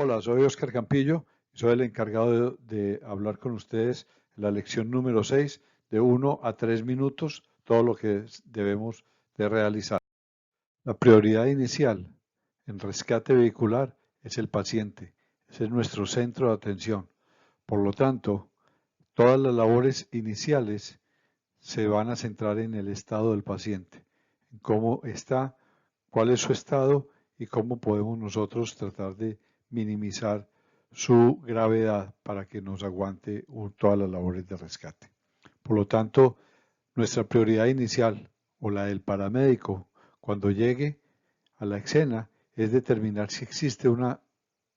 Hola, soy Oscar Campillo y soy el encargado de hablar con ustedes en la lección número 6 de 1 a 3 minutos, todo lo que debemos de realizar. La prioridad inicial en rescate vehicular es el paciente, ese es nuestro centro de atención. Por lo tanto, todas las labores iniciales se van a centrar en el estado del paciente, en cómo está, cuál es su estado y cómo podemos nosotros tratar de minimizar su gravedad para que nos aguante todas las labores de rescate. Por lo tanto, nuestra prioridad inicial o la del paramédico cuando llegue a la escena es determinar si existe una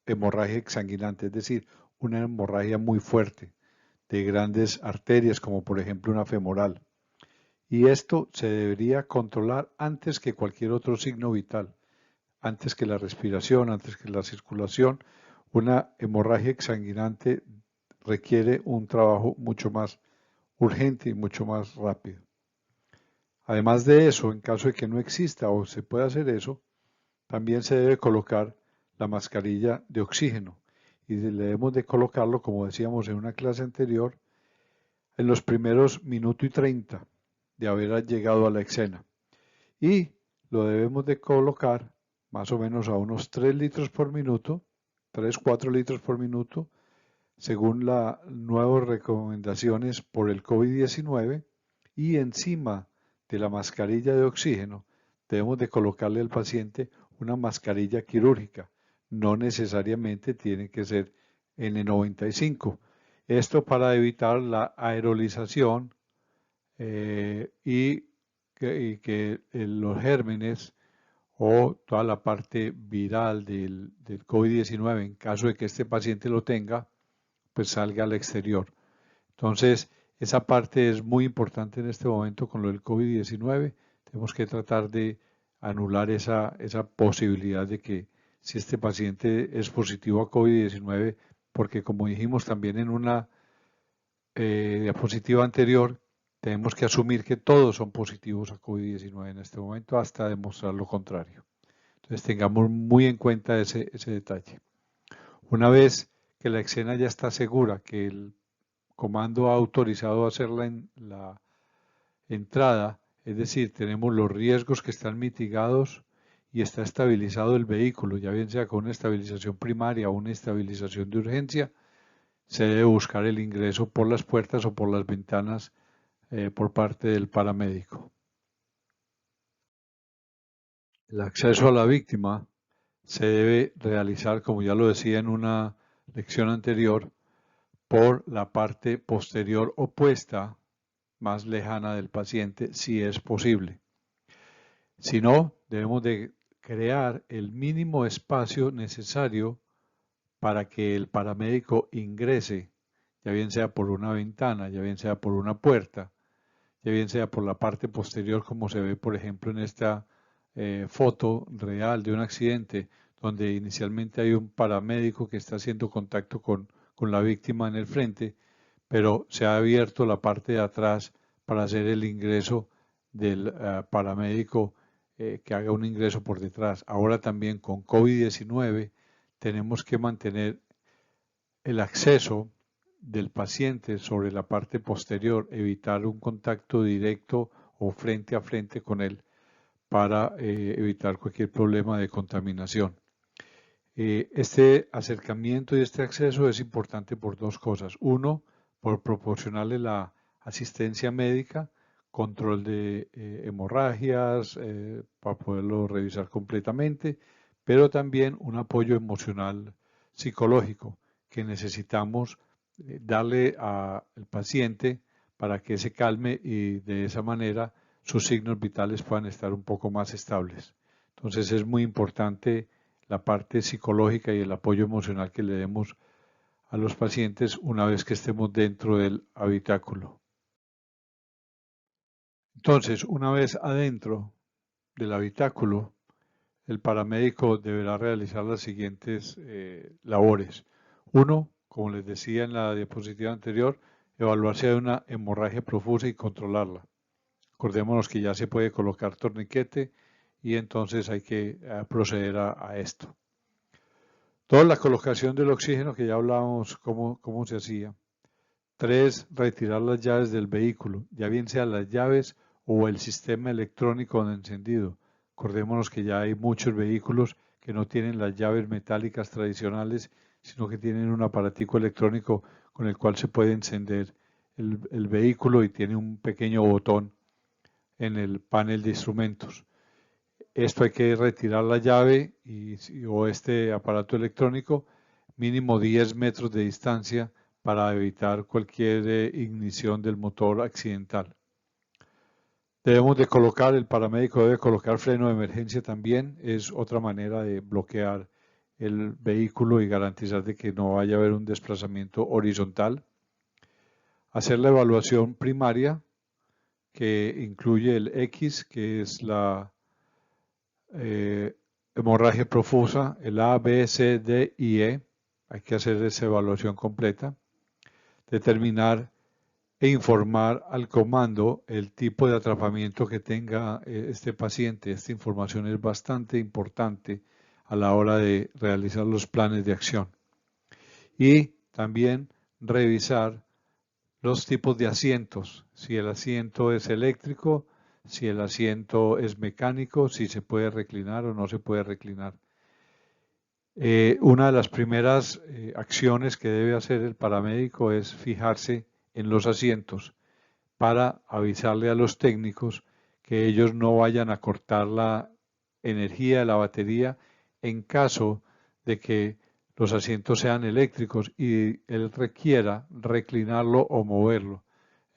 hemorragia exsanguinante, es decir, una hemorragia muy fuerte de grandes arterias como por ejemplo una femoral. Y esto se debería controlar antes que cualquier otro signo vital, antes que la respiración, antes que la circulación. Una hemorragia exsanguinante requiere un trabajo mucho más urgente y mucho más rápido. Además de eso, en caso de que no exista o se pueda hacer eso, también se debe colocar la mascarilla de oxígeno y debemos de colocarlo, como decíamos en una clase anterior, en los primeros minuto y 30 de haber llegado a la escena. Y lo debemos de colocar más o menos a unos 3 litros por minuto, 3-4 litros por minuto, según las nuevas recomendaciones por el COVID-19, y encima de la mascarilla de oxígeno debemos de colocarle al paciente una mascarilla quirúrgica. No necesariamente tiene que ser N95. Esto para evitar la aerolización y que los gérmenes o toda la parte viral del COVID-19, en caso de que este paciente lo tenga, pues salga al exterior. Entonces, esa parte es muy importante en este momento con lo del COVID-19. Tenemos que tratar de anular esa posibilidad de que si este paciente es positivo a COVID-19, porque como dijimos también en una diapositiva anterior, tenemos que asumir que todos son positivos a COVID-19 en este momento hasta demostrar lo contrario. Entonces tengamos muy en cuenta ese detalle. Una vez que la escena ya está segura, que el comando ha autorizado hacer la entrada, es decir, tenemos los riesgos que están mitigados y está estabilizado el vehículo, ya bien sea con una estabilización primaria o una estabilización de urgencia, se debe buscar el ingreso por las puertas o por las ventanas por parte del paramédico. El acceso a la víctima se debe realizar, como ya lo decía en una lección anterior, por la parte posterior opuesta, más lejana del paciente, si es posible. Si no, debemos de crear el mínimo espacio necesario para que el paramédico ingrese, ya bien sea por una ventana, ya bien sea por una puerta, ya bien sea por la parte posterior, como se ve, por ejemplo, en esta foto real de un accidente, donde inicialmente hay un paramédico que está haciendo contacto con la víctima en el frente, pero se ha abierto la parte de atrás para hacer el ingreso del paramédico que haga un ingreso por detrás. Ahora también con COVID-19 tenemos que mantener el acceso del paciente sobre la parte posterior, evitar un contacto directo o frente a frente con él para evitar cualquier problema de contaminación. Este acercamiento y este acceso es importante por dos cosas. Uno, por proporcionarle la asistencia médica, control de hemorragias, para poderlo revisar completamente, pero también un apoyo emocional psicológico que necesitamos darle al paciente para que se calme y de esa manera sus signos vitales puedan estar un poco más estables. Entonces es muy importante la parte psicológica y el apoyo emocional que le demos a los pacientes una vez que estemos dentro del habitáculo. Entonces, una vez adentro del habitáculo, el paramédico deberá realizar las siguientes labores. Uno, como les decía en la diapositiva anterior, evaluar si hay una hemorragia profusa y controlarla. Acordémonos que ya se puede colocar torniquete y entonces hay que proceder a esto. Toda la colocación del oxígeno, que ya hablábamos cómo se hacía. 3. Retirar las llaves del vehículo, ya bien sea las llaves o el sistema electrónico de encendido. Acordémonos que ya hay muchos vehículos que no tienen las llaves metálicas tradicionales, sino que tienen un aparatico electrónico con el cual se puede encender el vehículo y tiene un pequeño botón en el panel de instrumentos. Esto hay que retirar la llave o este aparato electrónico mínimo 10 metros de distancia para evitar cualquier ignición del motor accidental. Debemos de colocar, el paramédico debe colocar freno de emergencia también, es otra manera de bloquear el vehículo y garantizar de que no vaya a haber un desplazamiento horizontal. Hacer la evaluación primaria, que incluye el X, que es la hemorragia profusa, el A, B, C, D y E. Hay que hacer esa evaluación completa. Determinar e informar al comando el tipo de atrapamiento que tenga este paciente. Esta información es bastante importante a la hora de realizar los planes de acción. Y también revisar los tipos de asientos, si el asiento es eléctrico, si el asiento es mecánico, si se puede reclinar o no se puede reclinar. Una de las primeras acciones que debe hacer el paramédico es fijarse en los asientos para avisarle a los técnicos que ellos no vayan a cortar la energía de la batería en caso de que los asientos sean eléctricos y él requiera reclinarlo o moverlo.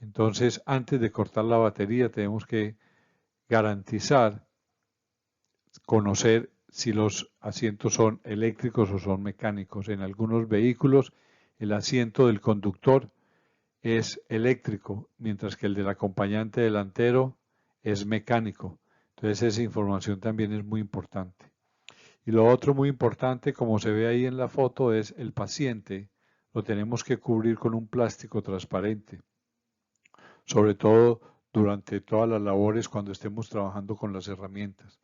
Entonces, antes de cortar la batería, tenemos que garantizar, conocer si los asientos son eléctricos o son mecánicos. En algunos vehículos, el asiento del conductor es eléctrico, mientras que el del acompañante delantero es mecánico. Entonces, esa información también es muy importante. Y lo otro muy importante, como se ve ahí en la foto, es el paciente. Lo tenemos que cubrir con un plástico transparente, sobre todo durante todas las labores cuando estemos trabajando con las herramientas.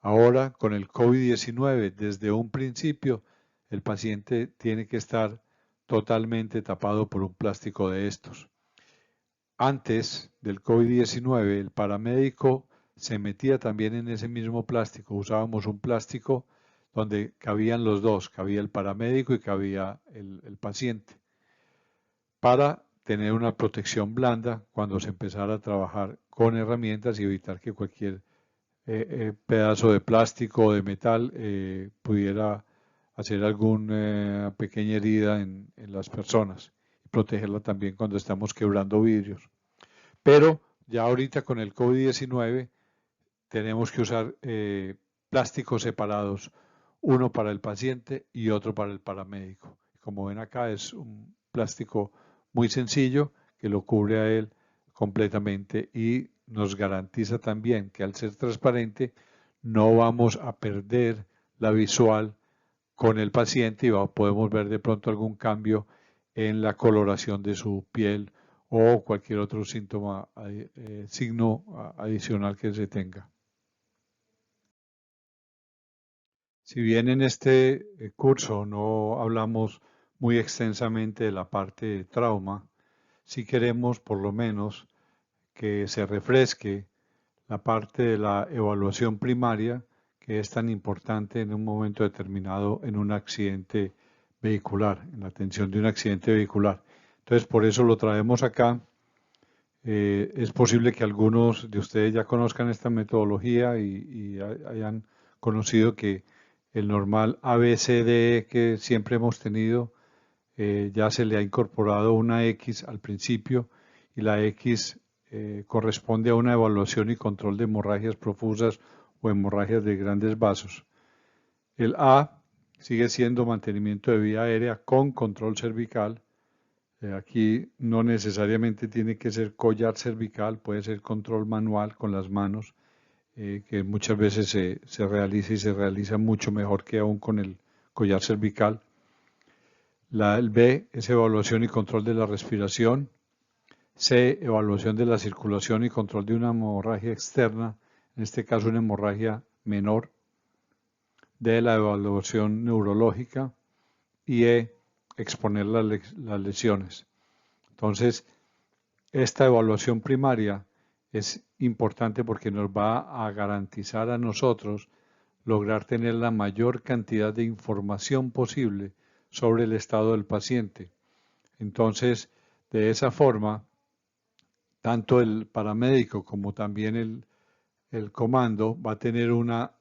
Ahora, con el COVID-19, desde un principio, el paciente tiene que estar totalmente tapado por un plástico de estos. Antes del COVID-19, el paramédico se metía también en ese mismo plástico. Usábamos un plástico donde cabían los dos, cabía el paramédico y cabía el paciente, para tener una protección blanda cuando se empezara a trabajar con herramientas y evitar que cualquier pedazo de plástico o de metal pudiera hacer alguna pequeña herida en las personas y protegerla también cuando estamos quebrando vidrios. Pero ya ahorita con el COVID-19 tenemos que usar plásticos separados, uno para el paciente y otro para el paramédico. Como ven acá es un plástico muy sencillo que lo cubre a él completamente y nos garantiza también que al ser transparente no vamos a perder la visual con el paciente y podemos ver de pronto algún cambio en la coloración de su piel o cualquier otro síntoma, signo adicional que se tenga. Si bien en este curso no hablamos muy extensamente de la parte de trauma, sí queremos por lo menos que se refresque la parte de la evaluación primaria, que es tan importante en un momento determinado en un accidente vehicular, en la atención de un accidente vehicular. Entonces, por eso lo traemos acá. Es posible que algunos de ustedes ya conozcan esta metodología y hayan conocido que el normal ABCDE que siempre hemos tenido, ya se le ha incorporado una X al principio y la X corresponde a una evaluación y control de hemorragias profusas o hemorragias de grandes vasos. El A sigue siendo mantenimiento de vía aérea con control cervical. Aquí no necesariamente tiene que ser collar cervical, puede ser control manual con las manos, que muchas veces se realiza y se realiza mucho mejor que aún con el collar cervical. El B es evaluación y control de la respiración. C, evaluación de la circulación y control de una hemorragia externa, en este caso una hemorragia menor. D, la evaluación neurológica. y exponer las lesiones. Entonces, esta evaluación primaria es importante porque nos va a garantizar a nosotros lograr tener la mayor cantidad de información posible sobre el estado del paciente. Entonces, de esa forma, tanto el paramédico como también el comando va a tener una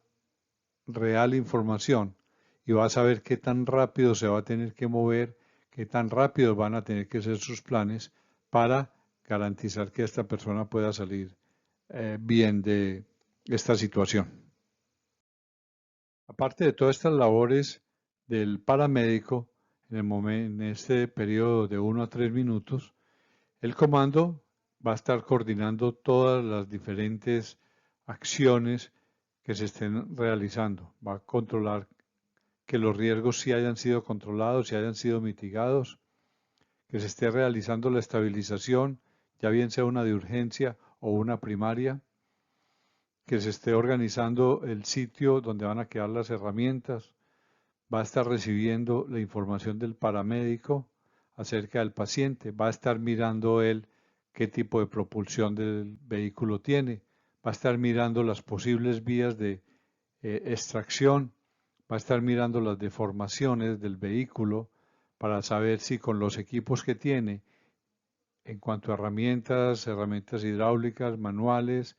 real información y va a saber qué tan rápido se va a tener que mover, qué tan rápido van a tener que ser sus planes para garantizar que esta persona pueda salir bien de esta situación. Aparte de todas estas labores del paramédico, en este periodo de 1 a 3 minutos, el comando va a estar coordinando todas las diferentes acciones que se estén realizando. Va a controlar que los riesgos sí hayan sido controlados, sí hayan sido mitigados, que se esté realizando la estabilización, ya bien sea una de urgencia o una primaria, que se esté organizando el sitio donde van a quedar las herramientas, va a estar recibiendo la información del paramédico acerca del paciente, va a estar mirando él qué tipo de propulsión del vehículo tiene, va a estar mirando las posibles vías de extracción, va a estar mirando las deformaciones del vehículo para saber si con los equipos que tiene, en cuanto a herramientas hidráulicas, manuales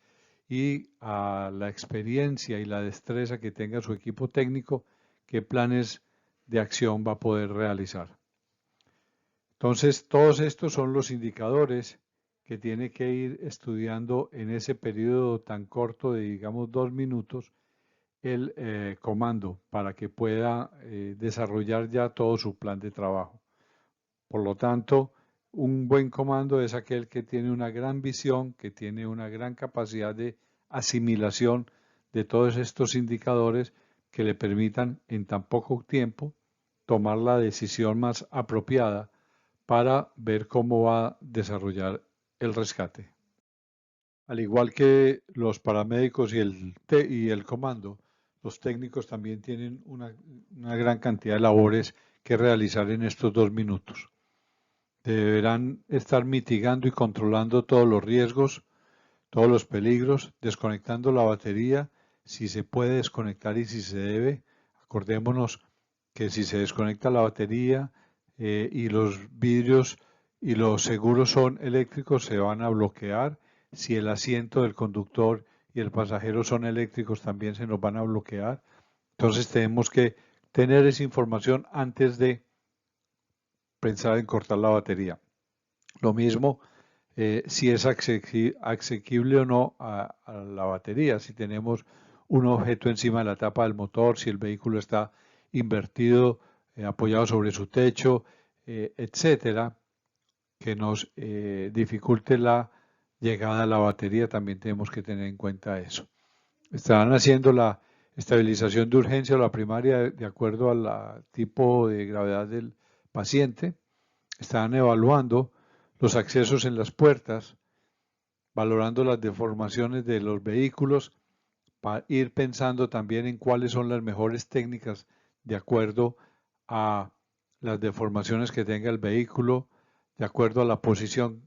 y a la experiencia y la destreza que tenga su equipo técnico, qué planes de acción va a poder realizar. Entonces, todos estos son los indicadores que tiene que ir estudiando en ese periodo tan corto de, digamos, 2 minutos, el comando para que pueda desarrollar ya todo su plan de trabajo. Por lo tanto, un buen comando es aquel que tiene una gran visión, que tiene una gran capacidad de asimilación de todos estos indicadores que le permitan en tan poco tiempo tomar la decisión más apropiada para ver cómo va a desarrollar el rescate. Al igual que los paramédicos y el comando, los técnicos también tienen una gran cantidad de labores que realizar en estos 2 minutos. Deberán estar mitigando y controlando todos los riesgos, todos los peligros, desconectando la batería, si se puede desconectar y si se debe. Acordémonos que si se desconecta la batería y los vidrios y los seguros son eléctricos, se van a bloquear. Si el asiento del conductor y el pasajero son eléctricos, también se nos van a bloquear. Entonces tenemos que tener esa información antes de pensar en cortar la batería. Lo mismo si es asequible o no a la batería, si tenemos un objeto encima de la tapa del motor, si el vehículo está invertido, apoyado sobre su techo, etcétera, que nos dificulte la llegada a la batería, también tenemos que tener en cuenta eso. Estarán haciendo la estabilización de urgencia o la primaria de acuerdo al tipo de gravedad del paciente. Estarán evaluando los accesos en las puertas, valorando las deformaciones de los vehículos, para ir pensando también en cuáles son las mejores técnicas de acuerdo a las deformaciones que tenga el vehículo, de acuerdo a la posición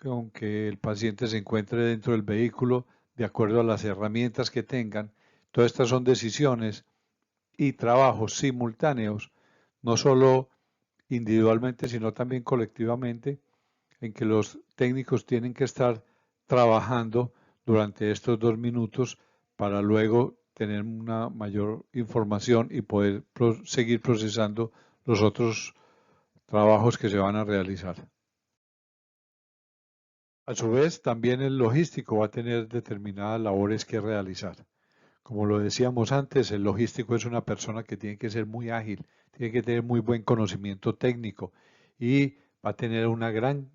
con que el paciente se encuentre dentro del vehículo, de acuerdo a las herramientas que tengan. Todas estas son decisiones y trabajos simultáneos, no solo individualmente, sino también colectivamente, en que los técnicos tienen que estar trabajando durante estos 2 minutos para luego tener una mayor información y poder seguir procesando los otros trabajos que se van a realizar. A su vez, también el logístico va a tener determinadas labores que realizar. Como lo decíamos antes, el logístico es una persona que tiene que ser muy ágil, tiene que tener muy buen conocimiento técnico y va a tener una gran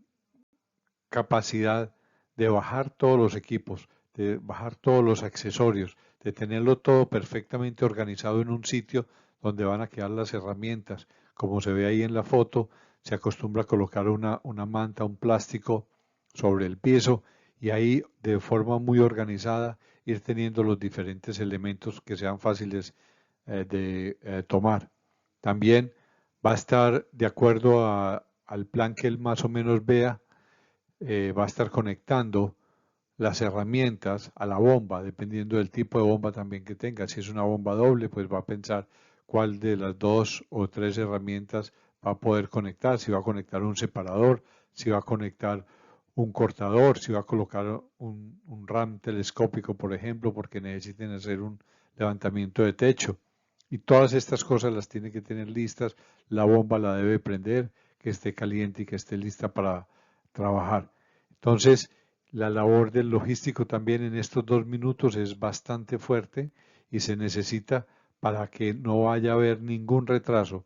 capacidad de bajar todos los equipos, de bajar todos los accesorios, de tenerlo todo perfectamente organizado en un sitio donde van a quedar las herramientas. Como se ve ahí en la foto, se acostumbra a colocar una manta, un plástico sobre el piso y ahí de forma muy organizada ir teniendo los diferentes elementos que sean fáciles de tomar. También va a estar de acuerdo al plan que él más o menos vea, va a estar conectando las herramientas a la bomba, dependiendo del tipo de bomba también que tenga. Si es una bomba doble, pues va a pensar cuál de las 2 o 3 herramientas va a poder conectar, si va a conectar un separador, si va a conectar un cortador, si va a colocar un RAM telescópico, por ejemplo, porque necesiten hacer un levantamiento de techo. Y todas estas cosas las tiene que tener listas. La bomba la debe prender, que esté caliente y que esté lista para trabajar. Entonces, la labor del logístico también en estos 2 minutos es bastante fuerte y se necesita para que no vaya a haber ningún retraso.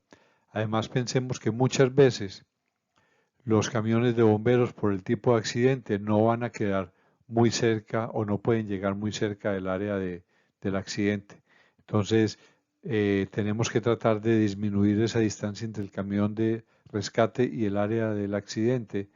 Además, pensemos que muchas veces los camiones de bomberos por el tipo de accidente no van a quedar muy cerca o no pueden llegar muy cerca del área del accidente. Entonces, tenemos que tratar de disminuir esa distancia entre el camión de rescate y el área del accidente,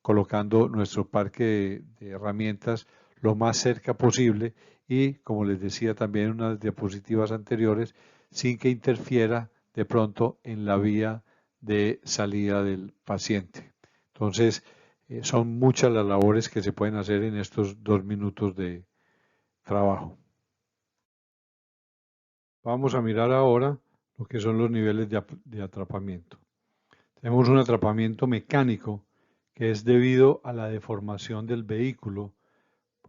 colocando nuestro parque de herramientas lo más cerca posible y, como les decía también en unas diapositivas anteriores, sin que interfiera de pronto en la vía de salida del paciente. Entonces, son muchas las labores que se pueden hacer en estos 2 minutos de trabajo. Vamos a mirar ahora lo que son los niveles de atrapamiento. Tenemos un atrapamiento mecánico que es debido a la deformación del vehículo,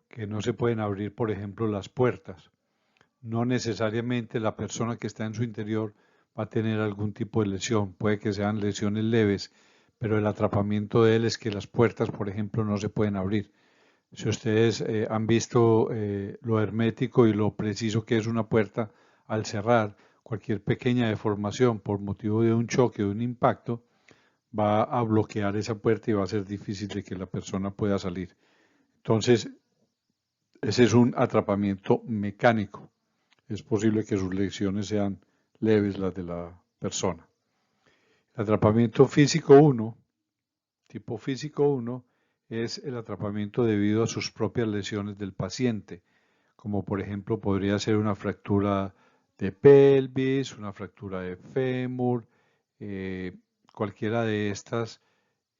que no se pueden abrir, por ejemplo, las puertas. No necesariamente la persona que está en su interior va a tener algún tipo de lesión, puede que sean lesiones leves, pero el atrapamiento de él es que las puertas, por ejemplo, no se pueden abrir. Si ustedes han visto lo hermético y lo preciso que es una puerta al cerrar, cualquier pequeña deformación por motivo de un choque o de un impacto va a bloquear esa puerta y va a ser difícil de que la persona pueda salir. Entonces, ese es un atrapamiento mecánico. Es posible que sus lesiones sean leves las de la persona. El atrapamiento físico 1, tipo físico 1, es el atrapamiento debido a sus propias lesiones del paciente, como por ejemplo podría ser una fractura de pelvis, una fractura de fémur, eh, cualquiera de estas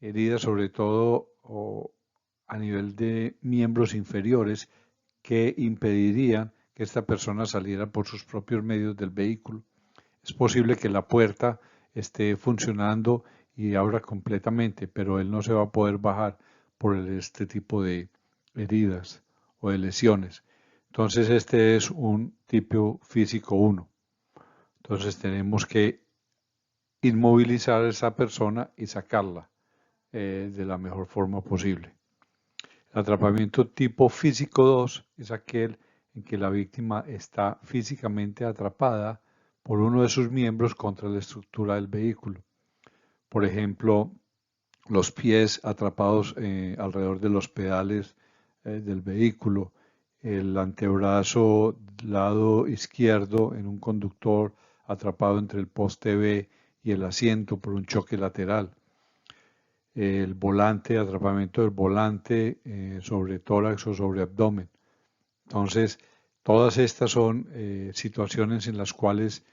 heridas, sobre todo a nivel de miembros inferiores, que impedirían que esta persona saliera por sus propios medios del vehículo. Es posible que la puerta esté funcionando y abra completamente, pero él no se va a poder bajar por este tipo de heridas o de lesiones. Entonces este es un tipo físico 1. Entonces tenemos que inmovilizar a esa persona y sacarla de la mejor forma posible. El atrapamiento tipo físico 2 es aquel en que la víctima está físicamente atrapada por uno de sus miembros contra la estructura del vehículo. Por ejemplo, los pies atrapados alrededor de los pedales del vehículo, el antebrazo lado izquierdo en un conductor atrapado entre el poste B y el asiento por un choque lateral, el volante, atrapamiento del volante sobre tórax o sobre abdomen. Entonces, todas estas son situaciones en las cuales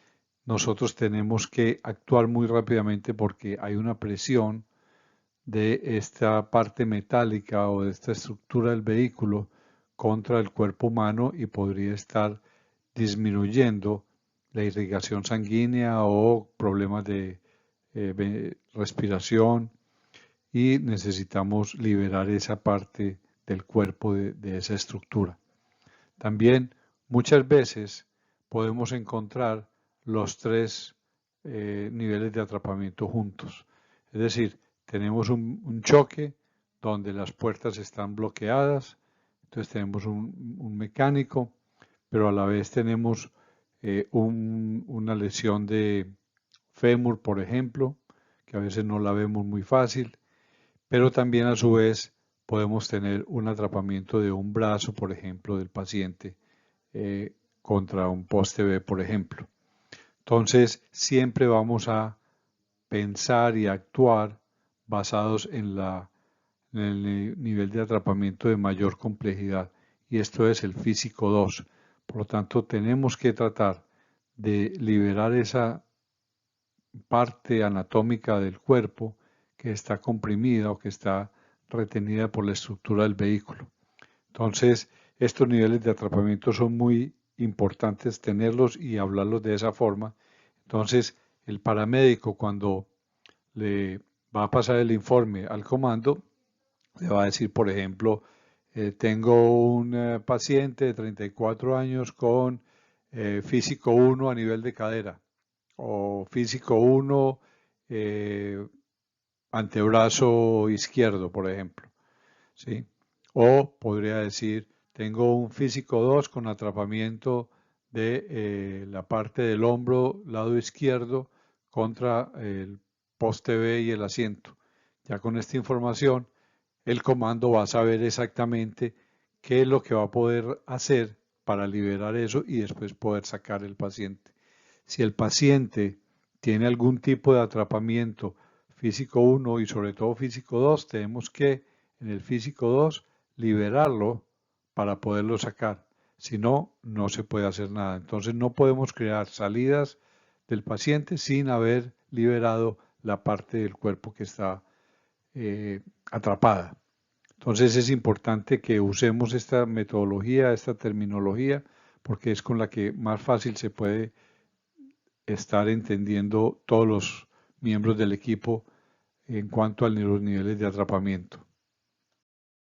nosotros tenemos que actuar muy rápidamente porque hay una presión de esta parte metálica o de esta estructura del vehículo contra el cuerpo humano y podría estar disminuyendo la irrigación sanguínea o problemas de respiración y necesitamos liberar esa parte del cuerpo de esa estructura. También muchas veces podemos encontrar los 3 niveles de atrapamiento juntos. Es decir, tenemos un choque donde las puertas están bloqueadas, entonces tenemos un mecánico, pero a la vez tenemos una lesión de fémur, por ejemplo, que a veces no la vemos muy fácil, pero también a su vez podemos tener un atrapamiento de un brazo, por ejemplo, del paciente contra un poste B, por ejemplo. Entonces, siempre vamos a pensar y actuar basados en el nivel de atrapamiento de mayor complejidad, y esto es el físico 2. Por lo tanto, tenemos que tratar de liberar esa parte anatómica del cuerpo que está comprimida o que está retenida por la estructura del vehículo. Entonces, estos niveles de atrapamiento son muy importantes tenerlos y hablarlos de esa forma. Entonces, el paramédico cuando le va a pasar el informe al comando, le va a decir, por ejemplo, tengo un paciente de 34 años con físico 1 a nivel de cadera o físico 1 antebrazo izquierdo, por ejemplo. ¿Sí? O podría decir, tengo un físico 2 con atrapamiento de la parte del hombro lado izquierdo contra el poste B y el asiento. Ya con esta información, el comando va a saber exactamente qué es lo que va a poder hacer para liberar eso y después poder sacar el paciente. Si el paciente tiene algún tipo de atrapamiento físico 1 y sobre todo físico 2, tenemos que en el físico 2 liberarlo para poderlo sacar. Si no, no se puede hacer nada. Entonces no podemos crear salidas del paciente sin haber liberado la parte del cuerpo que está atrapada. Entonces es importante que usemos esta metodología, esta terminología, porque es con la que más fácil se puede estar entendiendo todos los miembros del equipo en cuanto a los niveles de atrapamiento.